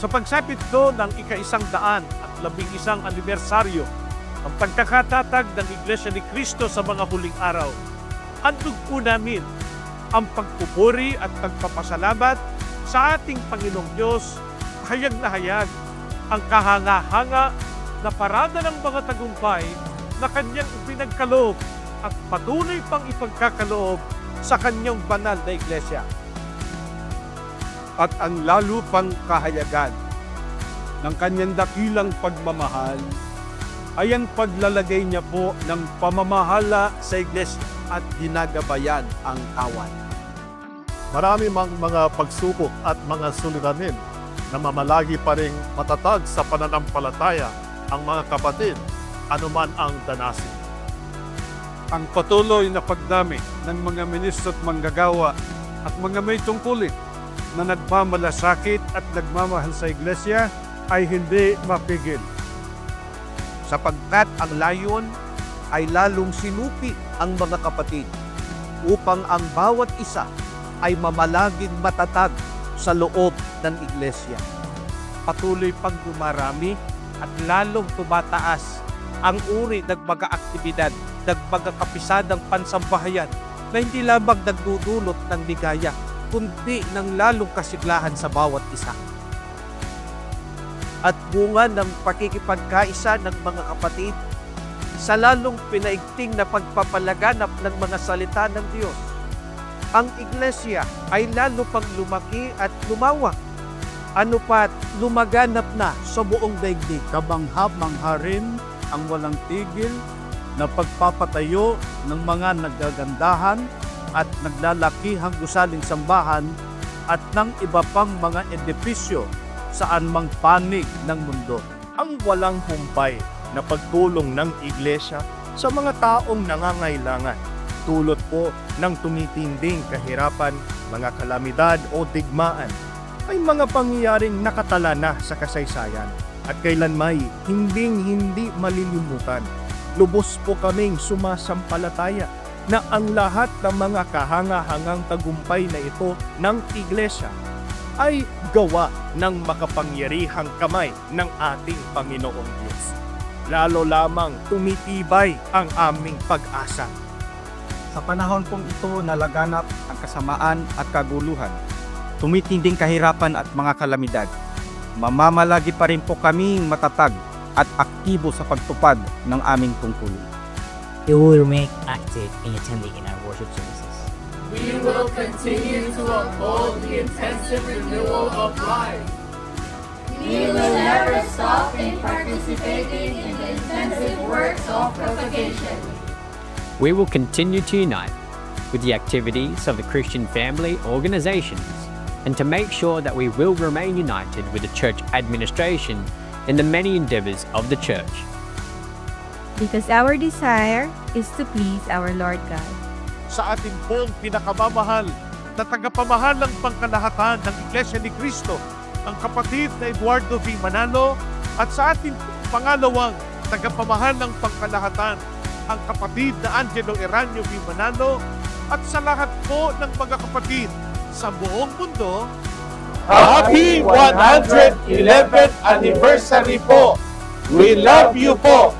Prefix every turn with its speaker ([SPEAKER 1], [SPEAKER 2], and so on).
[SPEAKER 1] Sa pagsapit do ng ika-100 at 11 anibersaryo, ang pagkakatatag ng Iglesia ni Cristo sa mga huling araw, handog po namin ang pagpupuri at pagpapasalamat sa ating Panginoong Diyos, hayag na hayag ang kahanga-hanga na parada ng mga tagumpay na Kanyang ipinagkaloob at patuloy pang ipagkakaloob sa Kanyang banal na Iglesia. At ang lalo pang kahayagan ng Kanyang dakilang pagmamahal ay ang paglalagay niya po ng pamamahala sa Iglesia at ginagabayan ang kawan.
[SPEAKER 2] Marami mang mga pagsubok at mga suliranin na mamalagi pa ring matatag sa pananampalataya ang mga kapatid, anuman ang danasin.
[SPEAKER 1] Ang patuloy na pagdami ng mga ministro at manggagawa at mga may tungkulin na nagmamalasakit at nagmamahal sa Iglesia ay hindi mapigil.
[SPEAKER 3] Sapagkat ang layon ay lalong sinupi ang mga kapatid upang ang bawat isa ay mamalaging matatag sa loob ng Iglesia.
[SPEAKER 4] Patuloy pang dumarami at lalong tumataas ang uri ng mga aktibidad, ng mga kapisadang pansambahayan na hindi lamang nagdudulot ng ligaya, kundi ng lalong kasiglahan sa bawat isa.
[SPEAKER 3] At bunga ng pakikipagkaisa ng mga kapatid sa lalong pinaigting na pagpapalaganap ng mga salita ng Diyos, ang Iglesia ay lalo pang lumaki at lumawak. Ano pat, lumaganap na sa buong daigdig.
[SPEAKER 5] Kabanghab-mangha rin ang walang tigil na pagpapatayo ng mga nagagandahan at naglalakihang gusaling sambahan at ng iba pang mga edifisyo saan mang panig ng mundo.
[SPEAKER 2] Ang walang humpay na pagtulong ng Iglesia sa mga taong nangangailangan, tulot po ng tumitinding kahirapan, mga kalamidad o digmaan, ay mga pangyayaring nakatala na sa kasaysayan at kailanmay hindi malilimutan. Lubos po kaming sumasampalataya na ang lahat ng mga kahanga-hangang tagumpay na ito ng Iglesia ay gawa ng makapangyarihang kamay ng ating Panginoong Diyos. Lalo lamang tumitibay ang aming pag-asa.
[SPEAKER 6] Sa panahon pong ito nalaganap ang kasamaan at kaguluhan, tumitinding kahirapan at mga kalamidad, mamamalagi pa rin po kaming matatag at aktibo sa pagtupad ng aming tungkulin.
[SPEAKER 7] We will remain active in attending in our worship services.
[SPEAKER 8] We will continue to uphold the intensive renewal of life.
[SPEAKER 9] We will never stop in participating in the intensive works of propagation.
[SPEAKER 10] We will continue to unite with the activities of the Christian family organizations and to make sure that we will remain united with the church administration in the many endeavors of the church.
[SPEAKER 11] Because our desire is to please our Lord God.
[SPEAKER 1] Sa ating pong pinakamamahal na tagapamahalang pangkalahatan ng Iglesia ni Cristo, ang kapatid na Eduardo V. Manalo, at sa ating pangalawang tagapamahalang pangkalahatan, ang kapatid na Angelo Eranio V. Manalo, at sa lahat po ng mga kapatid sa buong mundo,
[SPEAKER 12] Happy 111th anniversary po! We love you po!